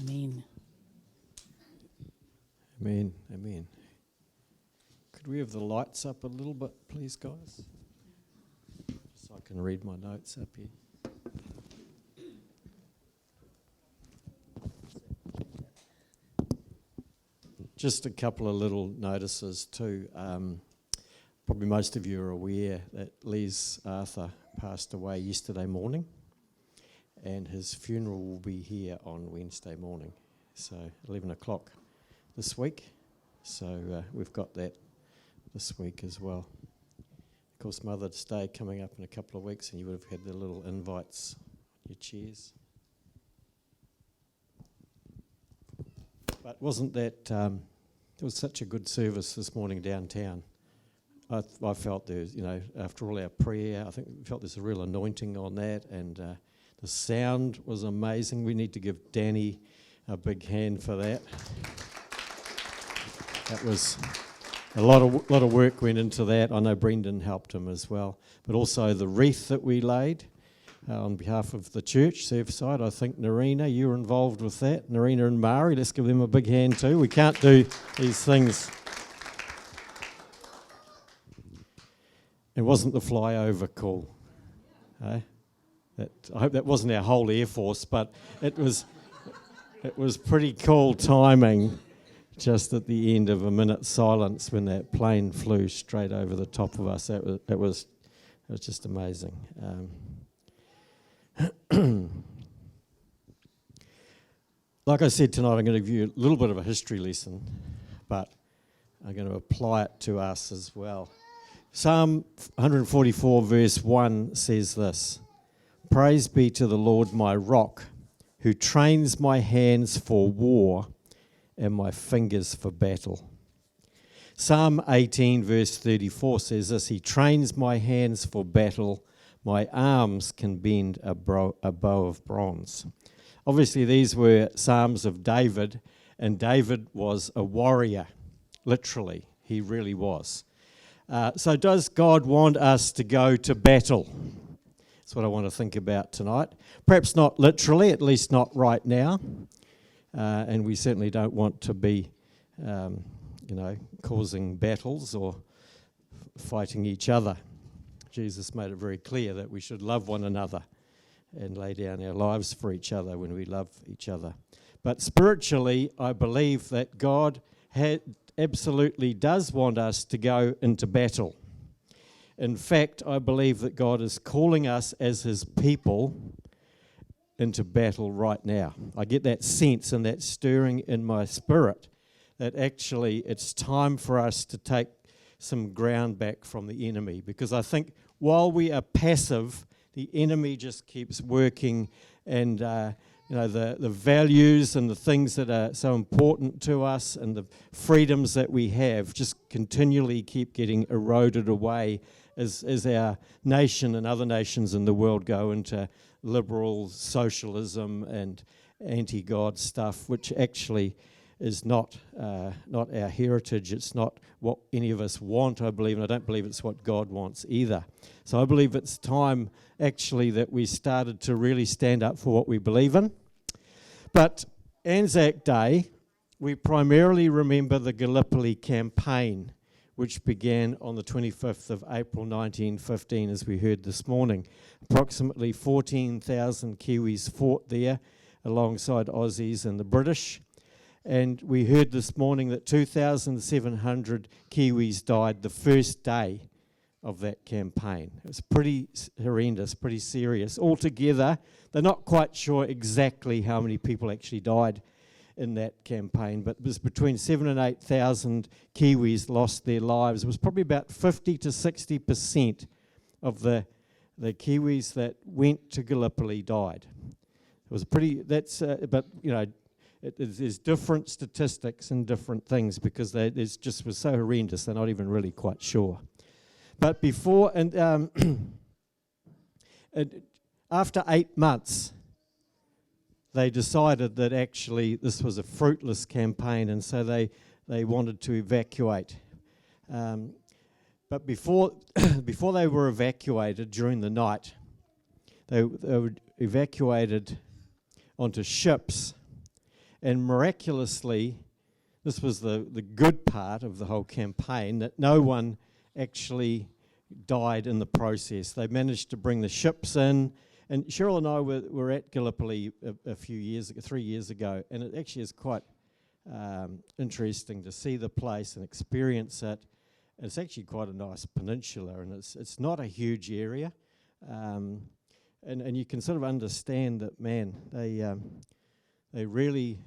Amen. Amen. Amen. Could we have the lights up a little bit, please, guys? So I can read my notes up here. Just a couple of little notices too. Probably most of you are aware that Les Arthur passed away yesterday morning, and his funeral will be here on Wednesday morning, so 11 o'clock this week. So we've got that this week as well. Of course, Mother's Day coming up in a couple of weeks, and you would have had the little invites on your chairs. But wasn't that, it was such a good service this morning downtown. I felt there's, after all our prayer, I think we felt there's a real anointing on that, and the sound was amazing. We need to give Danny a big hand for that. That was a lot of work went into that. I know Brendan helped him as well, but also the wreath that we laid on behalf of the church, Surfside. I think Narina, you were involved with that. Narina and Mari, let's give them a big hand too. We can't do these things. It wasn't the flyover call. Eh? I hope that wasn't our whole Air Force, but it was pretty cool timing just at the end of a minute's silence when that plane flew straight over the top of us. It was just amazing. Like I said tonight, I'm going to give you a little bit of a history lesson, but I'm going to apply it to us as well. Psalm 144 verse 1 says this: "Praise be to the Lord my rock, who trains my hands for war and my fingers for battle." Psalm 18 verse 34 says this: "He trains my hands for battle, my arms can bend a bow of bronze." Obviously these were Psalms of David, and David was a warrior, literally, he really was. So does God want us to go to battle? That's what I want to think about tonight. Perhaps not literally, at least not right now. And we certainly don't want to be, causing battles or fighting each other. Jesus made it very clear that we should love one another and lay down our lives for each other when we love each other. But spiritually, I believe that God absolutely does want us to go into battle. In fact, I believe that God is calling us as his people into battle right now. I get that sense and that stirring in my spirit that actually it's time for us to take some ground back from the enemy, because I think while we are passive, the enemy just keeps working, and the values and the things that are so important to us and the freedoms that we have just continually keep getting eroded away as our nation and other nations in the world go into liberal socialism and anti-God stuff, which actually is not our heritage. It's not what any of us want, I believe, and I don't believe it's what God wants either. So I believe it's time actually that we started to really stand up for what we believe in. But Anzac Day, we primarily remember the Gallipoli campaign, which began on the 25th of April 1915, as we heard this morning. Approximately 14,000 Kiwis fought there alongside Aussies and the British. And we heard this morning that 2,700 Kiwis died the first day of that campaign. It was pretty horrendous, pretty serious. Altogether, they're not quite sure exactly how many people actually died in that campaign, but it was between 7,000 and 8,000 Kiwis lost their lives. It was probably about 50 to 60% of the Kiwis that went to Gallipoli died. It was there's different statistics and different things, because it just was so horrendous, they're not even really quite sure. But before, after 8 months, they decided that actually this was a fruitless campaign, and so they wanted to evacuate. But before they were evacuated during the night, they were evacuated onto ships, And miraculously, this was the good part of the whole campaign, that no one actually died in the process. They managed to bring the ships in. And Cheryl and I were at Gallipoli a few years ago, 3 years ago, and it actually is quite interesting to see the place and experience it. It's actually quite a nice peninsula, and it's not a huge area. And you can sort of understand that, man, they really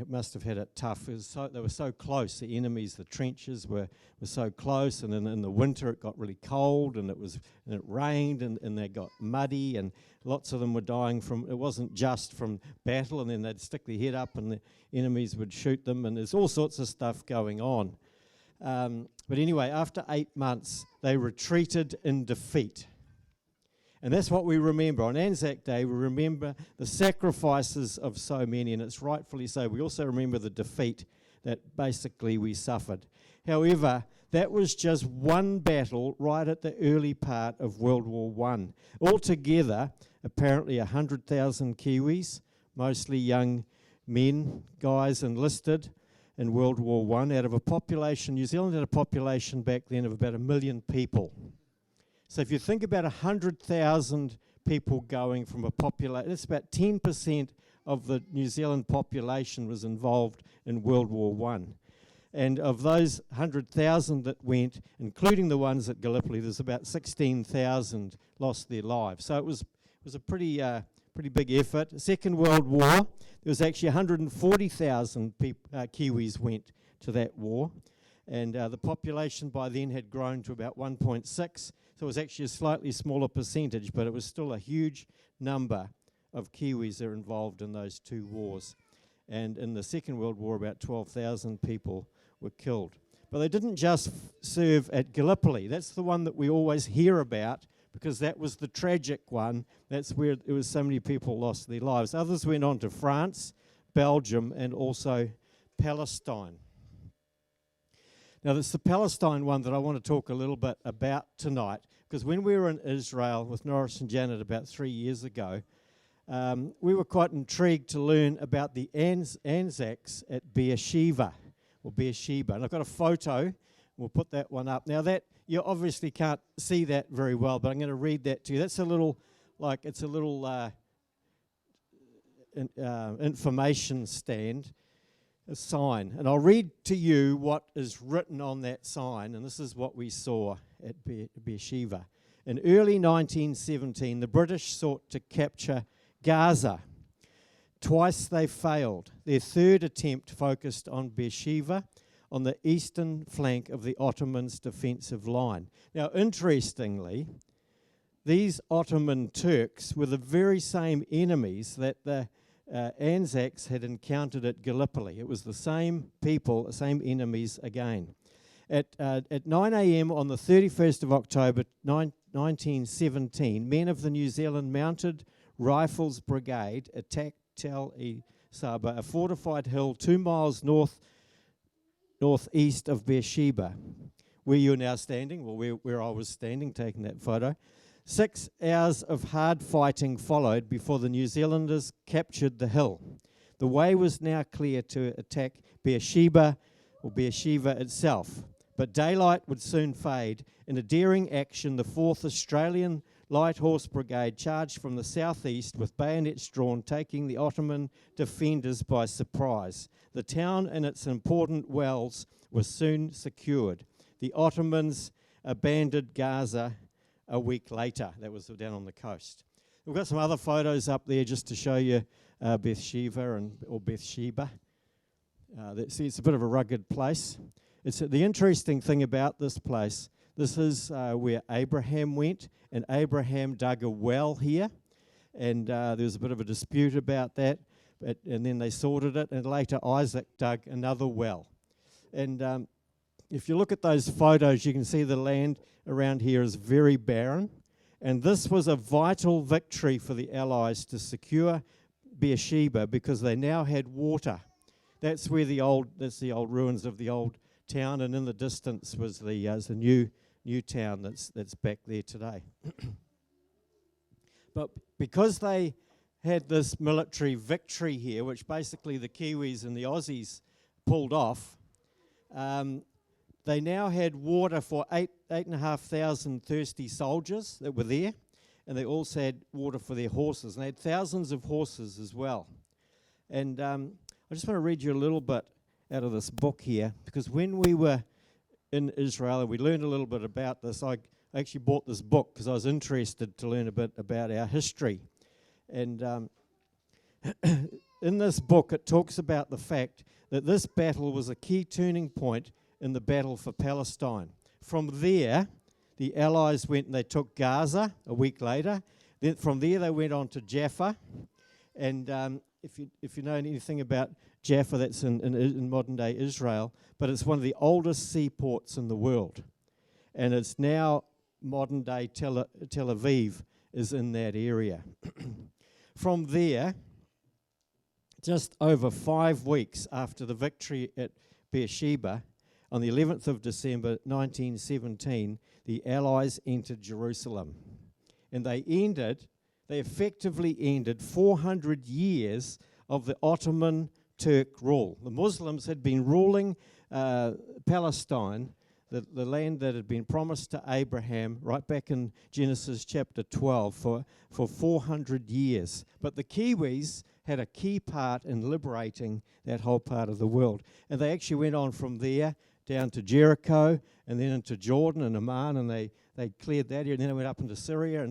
must have had it tough. They were so close. The enemies, the trenches were so close, and in the winter it got really cold, and it rained, and they got muddy, and lots of them were dying from. It wasn't just from battle, and then they'd stick their head up, and the enemies would shoot them, and there's all sorts of stuff going on. But anyway, after 8 months, they retreated in defeat. And that's what we remember. On Anzac Day, we remember the sacrifices of so many, and it's rightfully so. We also remember the defeat that basically we suffered. However, that was just one battle right at the early part of World War I. Altogether, apparently 100,000 Kiwis, mostly young men, guys enlisted in World War I, out of a population, New Zealand had a population back then of about 1 million people. So if you think about 100,000 people going from a population, that's about 10% of the New Zealand population was involved in World War I. And of those 100,000 that went, including the ones at Gallipoli, there's about 16,000 lost their lives. So it was a pretty big effort. Second World War, there was actually 140,000 Kiwis went to that war. And the population by then had grown to about 1.6. So it was actually a slightly smaller percentage, but it was still a huge number of Kiwis that are involved in those two wars. And in the Second World War, about 12,000 people were killed. But they didn't just serve at Gallipoli. That's the one that we always hear about, because that was the tragic one. That's where it was so many people lost their lives. Others went on to France, Belgium, and also Palestine. Now, it's the Palestine one that I want to talk a little bit about tonight, because when we were in Israel with Norris and Janet about 3 years ago, we were quite intrigued to learn about the Anzacs at Beersheba. And I've got a photo. We'll put that one up. Now, that you obviously can't see that very well, but I'm going to read that to you. That's a little information stand. A sign, and I'll read to you what is written on that sign, and this is what we saw at Beersheba. In early 1917, the British sought to capture Gaza. Twice they failed. Their third attempt focused on Beersheba, on the eastern flank of the Ottomans' defensive line. Now, interestingly, these Ottoman Turks were the very same enemies that the Anzacs had encountered at Gallipoli. It was the same people, the same enemies again. At 9 a.m. on the 31st of October 1917, men of the New Zealand Mounted Rifles Brigade attacked Tel Saba, a fortified hill 2 miles northeast of Beersheba, where you're now standing, well, where I was standing taking that photo. 6 hours of hard fighting followed before the New Zealanders captured the hill. The way was now clear to attack Beersheba itself, but daylight would soon fade. In a daring action, the 4th Australian Light Horse Brigade charged from the southeast with bayonets drawn, taking the Ottoman defenders by surprise. The town and its important wells were soon secured. The Ottomans abandoned Gaza a week later. That was down on the coast. We've got some other photos up there just to show you Beersheba. It's a bit of a rugged place. It's the interesting thing about this place. This is where Abraham went, and Abraham dug a well here, and there was a bit of a dispute about that, and then they sorted it, and later Isaac dug another well. And if you look at those photos, you can see the land around here is very barren, and this was a vital victory for the Allies to secure Beersheba, because they now had water. That's the old ruins of the old town, and in the distance was the new town that's back there today. But because they had this military victory here, which basically the Kiwis and the Aussies pulled off. They now had water for 8,500 thirsty soldiers that were there, and they also had water for their horses, and they had thousands of horses as well. And I just want to read you a little bit out of this book here, because when we were in Israel and we learned a little bit about this, I actually bought this book because I was interested to learn a bit about our history. And in this book, it talks about the fact that this battle was a key turning point in the battle for Palestine. From there, the Allies went and they took Gaza a week later. Then from there, they went on to Jaffa. And if you know anything about Jaffa, that's in modern-day Israel, but it's one of the oldest seaports in the world. And it's now modern-day Tel Aviv is in that area. From there, just over 5 weeks after the victory at Beersheba, on the 11th of December 1917, the Allies entered Jerusalem. And they effectively ended 400 years of the Ottoman Turk rule. The Muslims had been ruling Palestine, the land that had been promised to Abraham right back in Genesis chapter 12 for 400 years. But the Kiwis had a key part in liberating that whole part of the world. And they actually went on from there down to Jericho and then into Jordan and Amman, and they cleared that area, and then they went up into Syria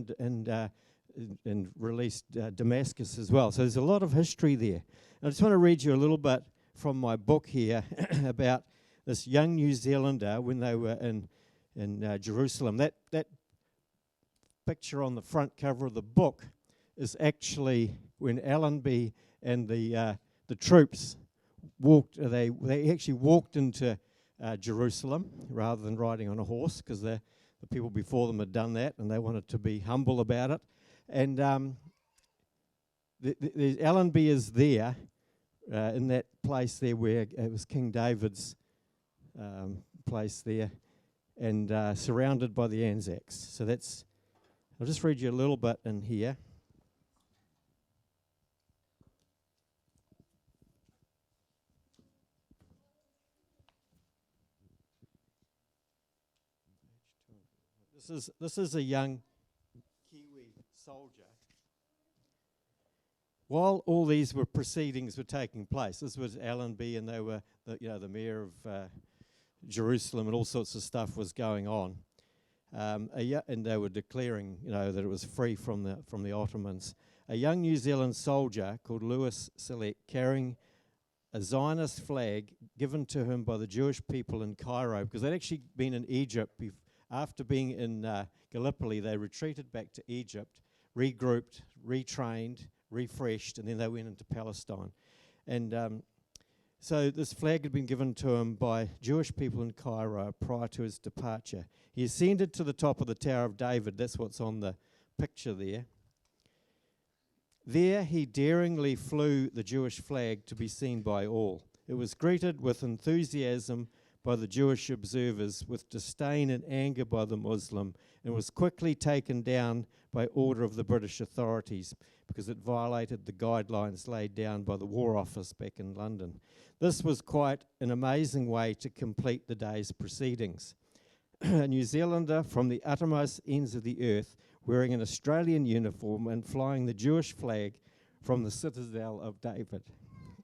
and released Damascus as well. So there's a lot of history there. And I just want to read you a little bit from my book here about this young New Zealander when they were in Jerusalem. That picture on the front cover of the book is actually when Allenby and the troops walked. They actually walked into Jerusalem rather than riding on a horse, because the people before them had done that and they wanted to be humble about it. And the Allenby is there in that place there where it was King David's place there, and surrounded by the Anzacs. So I'll just read you a little bit in here. This is a young Kiwi soldier. While all these proceedings were taking place, this was Allenby, and they were the mayor of Jerusalem, and all sorts of stuff was going on. And they were declaring, that it was free from the Ottomans. A young New Zealand soldier called Lewis Selleck, carrying a Zionist flag given to him by the Jewish people in Cairo, because they'd actually been in Egypt after being in Gallipoli. They retreated back to Egypt, regrouped, retrained, refreshed, and then they went into Palestine. And so this flag had been given to him by Jewish people in Cairo prior to his departure. He ascended to the top of the Tower of David. That's what's on the picture there. There he daringly flew the Jewish flag to be seen by all. It was greeted with enthusiasm by the Jewish observers, with disdain and anger by the Muslim, and was quickly taken down by order of the British authorities because it violated the guidelines laid down by the War Office back in London. This was quite an amazing way to complete the day's proceedings. A New Zealander from the uttermost ends of the earth, wearing an Australian uniform and flying the Jewish flag from the citadel of David.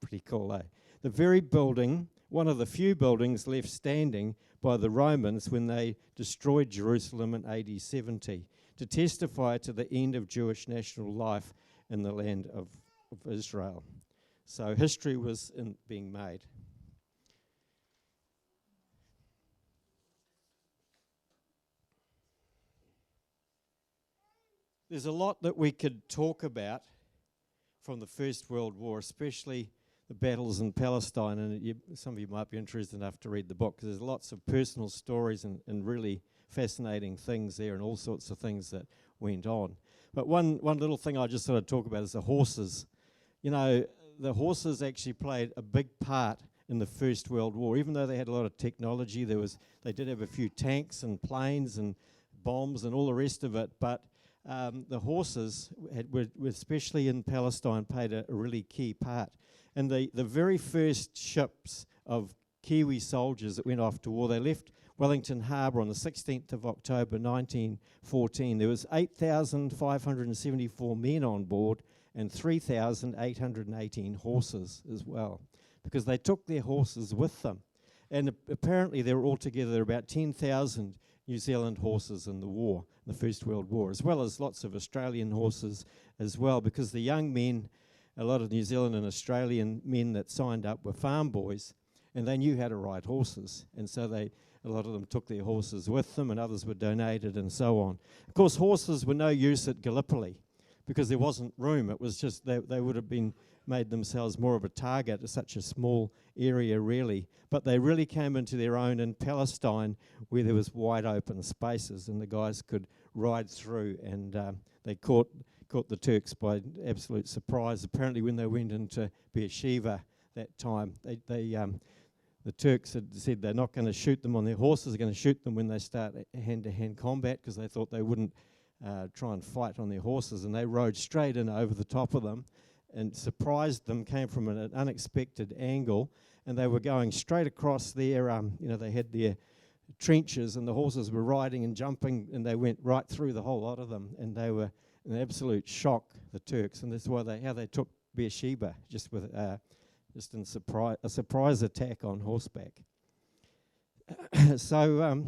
Pretty cool, eh? The very building, one of the few buildings left standing by the Romans when they destroyed Jerusalem in AD 70, to testify to the end of Jewish national life in the land of Israel. So history was being made. There's a lot that we could talk about from the First World War, especially the battles in Palestine, and some of you might be interested enough to read the book, because there's lots of personal stories and really fascinating things there, and all sorts of things that went on. But one little thing I just sort of talk about is the horses. The horses actually played a big part in the First World War. Even though they had a lot of technology, they did have a few tanks and planes and bombs and all the rest of it, but the horses, were especially in Palestine, played a really key part. And the very first ships of Kiwi soldiers that went off to war, they left Wellington Harbour on the 16th of October 1914. There was 8,574 men on board and 3,818 horses as well, because they took their horses with them. And apparently there were altogether about 10,000 New Zealand horses in the war, the First World War, as well as lots of Australian horses as well, because the young men, a lot of New Zealand and Australian men that signed up were farm boys, and they knew how to ride horses, and so a lot of them took their horses with them, and others were donated and so on. Of course, horses were no use at Gallipoli because there wasn't room. It was just they would have made themselves more of a target, such a small area really. But they really came into their own in Palestine, where there was wide open spaces and the guys could ride through, and they caught the Turks by absolute surprise. Apparently when they went into Beersheba that time, the Turks had said they're not going to shoot them on their horses, they're going to shoot them when they start hand-to-hand combat, because they thought they wouldn't try and fight on their horses, and they rode straight in over the top of them and surprised them, came from an unexpected angle, and they were going straight across their, they had their trenches, and the horses were riding and jumping, and they went right through the whole lot of them, and they were in absolute shock, the Turks, and that's how they took Beersheba, just in a surprise attack on horseback. So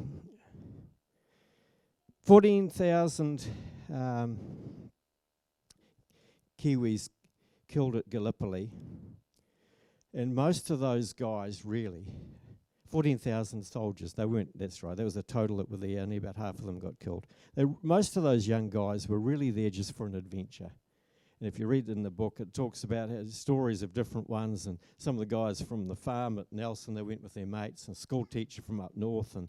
14,000 Kiwis killed at Gallipoli, and most of those guys, really, 14,000 soldiers, that's right, that was the total that were there, only about half of them got killed. Most of those young guys were really there just for an adventure. And if you read in the book, it talks about stories of different ones, and some of the guys from the farm at Nelson, they went with their mates, and a school teacher from up north, and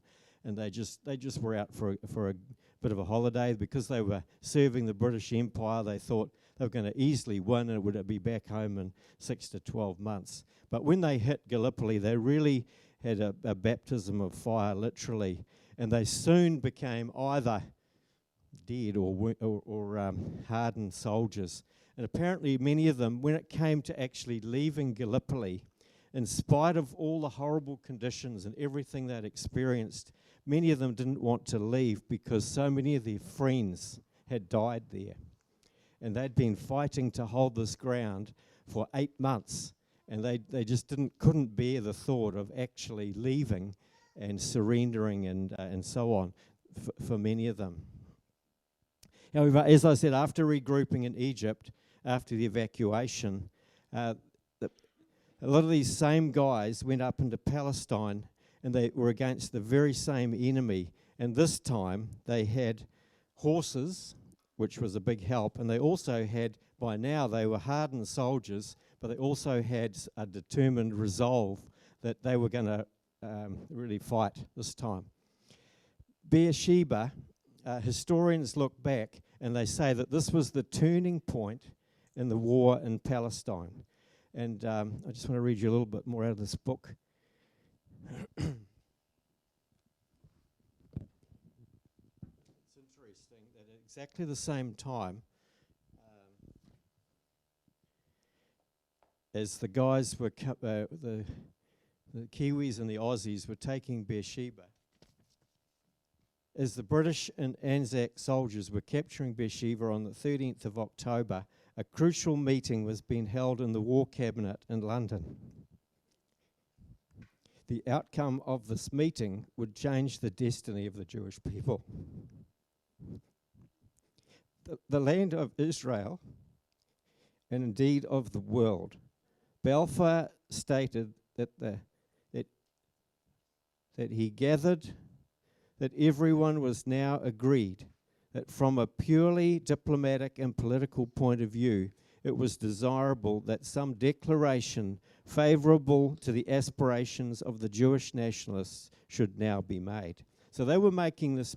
they just were out for a bit of a holiday. Because they were serving the British Empire, they thought they were going to easily win and would be back home in 6 to 12 months. But when they hit Gallipoli, they really had a baptism of fire, literally, and they soon became either dead or hardened soldiers. And apparently many of them, when it came to actually leaving Gallipoli, in spite of all the horrible conditions and everything they'd experienced, many of them didn't want to leave because so many of their friends had died there. And they'd been fighting to hold this ground for 8 months, and they just couldn't bear the thought of actually leaving and surrendering and so on for many of them. However, as I said, after regrouping in Egypt, after the evacuation, a lot of these same guys went up into Palestine, and they were against the very same enemy. And this time they had horses, which was a big help, and they also had, by now they were hardened soldiers, but they also had a determined resolve that they were going to really fight this time. Beersheba, historians look back and they say that this was the turning point in the war in Palestine. And I just want to read you a little bit more out of this book. It's interesting that at exactly the same time as the guys were, the Kiwis and the Aussies were taking Beersheba, as the British and Anzac soldiers were capturing Beersheba on the 13th of October, a crucial meeting was being held in the War Cabinet in London. The outcome of this meeting would change the destiny of the Jewish people. The land of Israel, and indeed of the world. Balfour stated that he gathered that everyone was now agreed that from a purely diplomatic and political point of view, it was desirable that some declaration favourable to the aspirations of the Jewish nationalists should now be made. So they were making this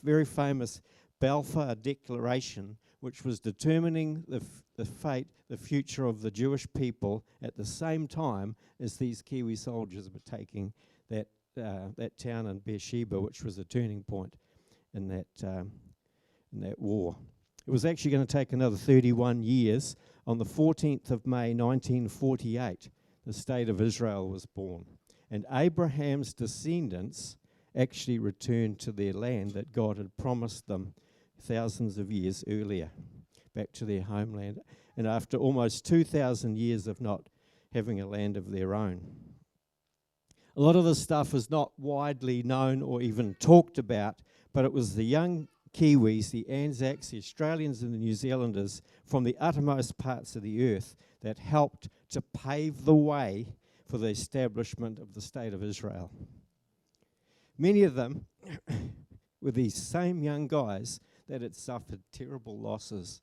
very famous Balfour Declaration, which was determining the fate, the future of the Jewish people at the same time as these Kiwi soldiers were taking that town in Beersheba, which was a turning point in that war. It was actually going to take another 31 years. On the 14th of May 1948, the state of Israel was born. And Abraham's descendants actually returned to their land that God had promised them thousands of years earlier, back to their homeland. And after almost 2,000 years of not having a land of their own. A lot of this stuff is not widely known or even talked about, but it was the young Kiwis, the Anzacs, the Australians and the New Zealanders from the uttermost parts of the earth that helped to pave the way for the establishment of the state of Israel. Many of them were these same young guys that had suffered terrible losses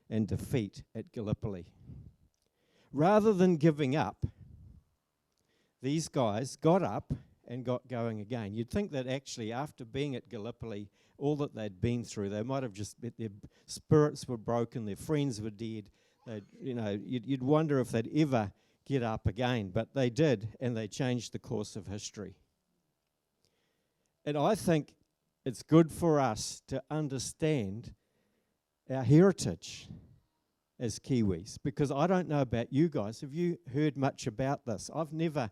and defeat at Gallipoli. Rather than giving up, these guys got up and got going again. You'd think that actually after being at Gallipoli, all that they'd been through, they might have just, their spirits were broken, their friends were dead. You'd wonder if they'd ever get up again, but they did, and they changed the course of history. And I think it's good for us to understand our heritage as Kiwis, because I don't know about you guys. Have you heard much about this? I've never,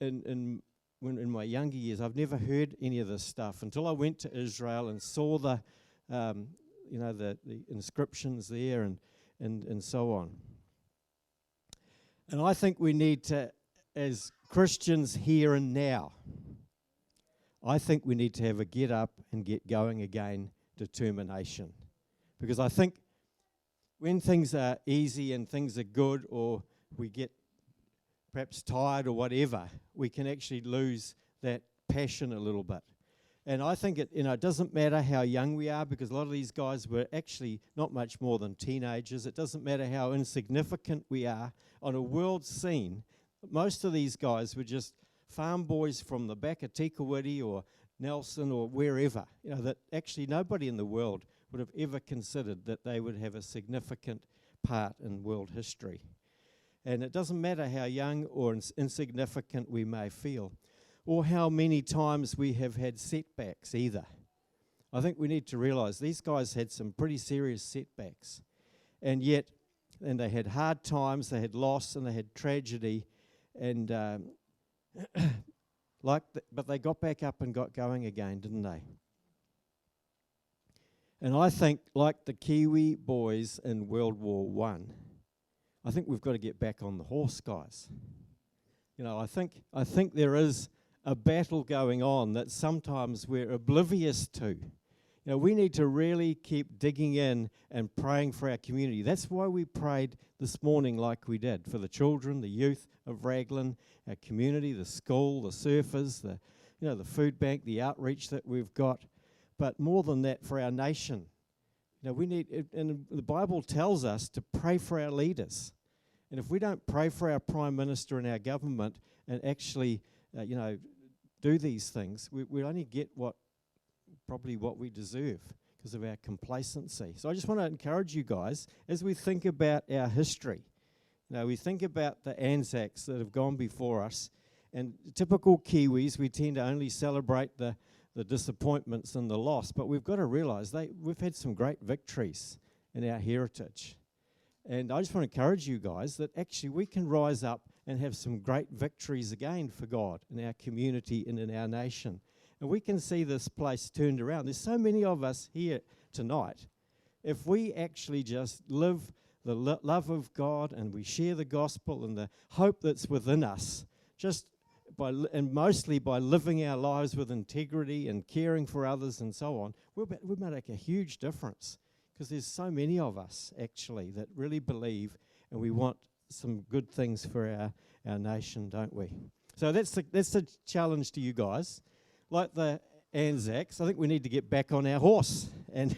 in my younger years, I've never heard any of this stuff until I went to Israel and saw the inscriptions there and so on. And I think we need to, as Christians here and now, I think we need to have a get up and get going again determination. Because I think when things are easy and things are good, or we get perhaps tired or whatever, we can actually lose that passion a little bit. And I think it doesn't matter how young we are, because a lot of these guys were actually not much more than teenagers. It doesn't matter how insignificant we are on a world scene. Most of these guys were just farm boys from the back of Tikawiti or Nelson or wherever, that actually nobody in the world would have ever considered that they would have a significant part in world history. And it doesn't matter how young or insignificant we may feel, or how many times we have had setbacks either. I think we need to realize these guys had some pretty serious setbacks. And they had hard times, they had loss, and they had tragedy, and but they got back up and got going again, didn't they? And I think, like the Kiwi boys in World War I think we've got to get back on the horse, guys. I think there is a battle going on that sometimes we're oblivious to. We need to really keep digging in and praying for our community. That's why we prayed this morning like we did, for the children, the youth of Raglan, our community, the school, the surfers, the food bank, the outreach that we've got. But more than that, for our nation. We need, and the Bible tells us to pray for our leaders. And if we don't pray for our Prime Minister and our government and actually, do these things, we only get probably what we deserve because of our complacency. So I just want to encourage you guys, as we think about our history, we think about the Anzacs that have gone before us, and typical Kiwis, we tend to only celebrate the disappointments and the loss, but we've got to realize we've had some great victories in our heritage. And I just want to encourage you guys that actually we can rise up and have some great victories again for God in our community and in our nation. And we can see this place turned around. There's so many of us here tonight. If we actually just live the love of God and we share the gospel and the hope that's within us, mostly by living our lives with integrity and caring for others and so on, we'll make a huge difference. Because there's so many of us, actually, that really believe and we want some good things for our nation, don't we? So that's the challenge to you guys. Like the Anzacs, I think we need to get back on our horse. And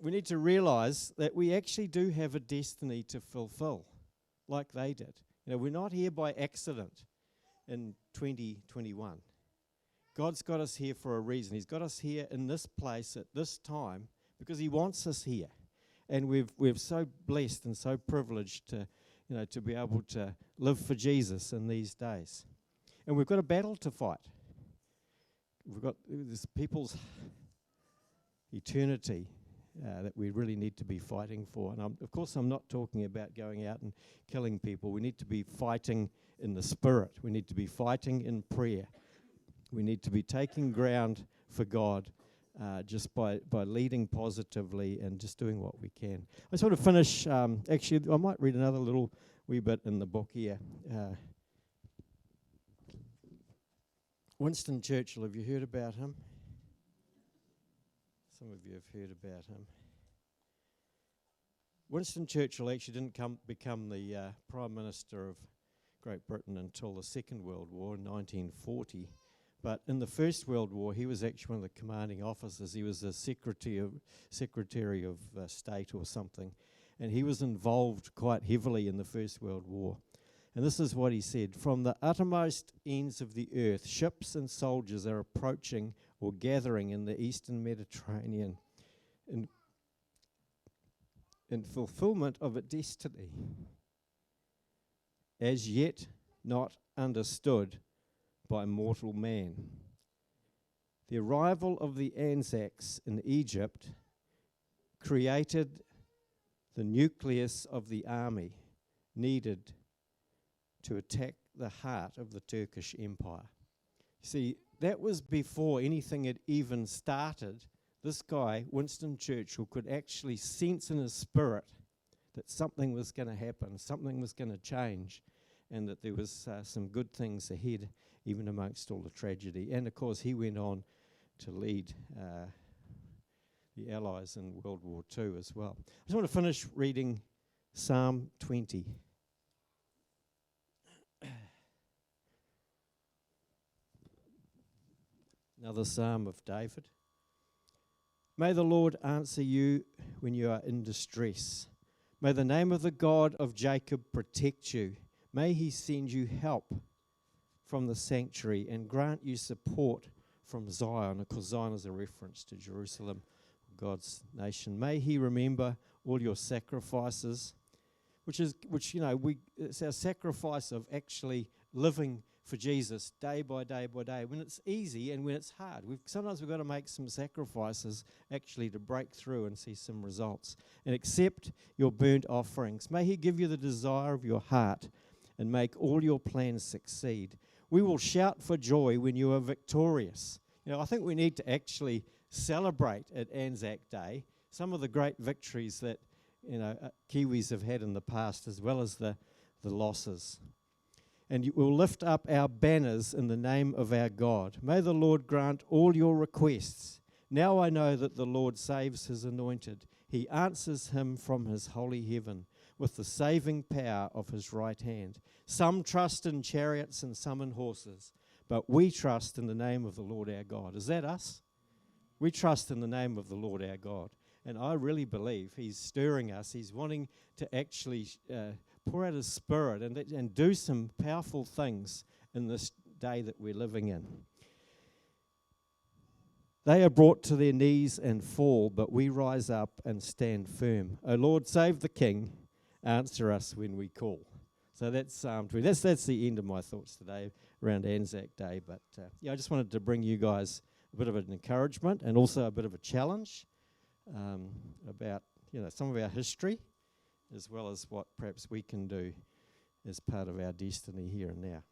we need to realise that we actually do have a destiny to fulfill, like they did. We're not here by accident in 2021. God's got us here for a reason. He's got us here in this place at this time because He wants us here. And we're so blessed and so privileged to be able to live for Jesus in these days. And we've got a battle to fight. We've got this people's eternity that we really need to be fighting for. And of course, I'm not talking about going out and killing people. We need to be fighting in the spirit. We need to be fighting in prayer. We need to be taking ground for God just by leading positively and just doing what we can. I just want to finish, actually, I might read another little wee bit in the book here. Winston Churchill, have you heard about him? Some of you have heard about him. Winston Churchill actually didn't become the Prime Minister of Great Britain until the Second World War in 1940. But in the First World War, he was actually one of the commanding officers. He was the Secretary of State or something. And he was involved quite heavily in the First World War. And this is what he said: "From the uttermost ends of the earth, ships and soldiers are approaching or gathering in the eastern Mediterranean in fulfillment of a destiny as yet not understood by mortal man. The arrival of the Anzacs in Egypt created the nucleus of the army needed to attack the heart of the Turkish Empire." See, that was before anything had even started. This guy, Winston Churchill, could actually sense in his spirit that something was going to happen, something was going to change, and that there was some good things ahead, even amongst all the tragedy. And of course, he went on to lead the Allies in World War II as well. I just want to finish reading Psalm 20. Another Psalm of David. "May the Lord answer you when you are in distress. May the name of the God of Jacob protect you. May he send you help from the sanctuary and grant you support from Zion." Of course, Zion is a reference to Jerusalem, God's nation. "May he remember all your sacrifices," it's our sacrifice of actually living for Jesus day by day by day, when it's easy and when it's hard. Sometimes we've got to make some sacrifices actually to break through and see some results. "And accept your burnt offerings. May he give you the desire of your heart and make all your plans succeed. We will shout for joy when you are victorious." I think we need to actually celebrate at Anzac Day some of the great victories that Kiwis have had in the past, as well as the losses. "And we'll lift up our banners in the name of our God. May the Lord grant all your requests. Now I know that the Lord saves his anointed. He answers him from his holy heaven with the saving power of his right hand. Some trust in chariots and some in horses, but we trust in the name of the Lord our God." Is that us? We trust in the name of the Lord our God. And I really believe he's stirring us. He's wanting to actually pour out his spirit and do some powerful things in this day that we're living in. "They are brought to their knees and fall, but we rise up and stand firm. O Lord, save the King. Answer us when we call." So that's Psalm 20. That's the end of my thoughts today around Anzac Day. But I just wanted to bring you guys a bit of an encouragement and also a bit of a challenge about some of our history, as well as what perhaps we can do as part of our destiny here and now.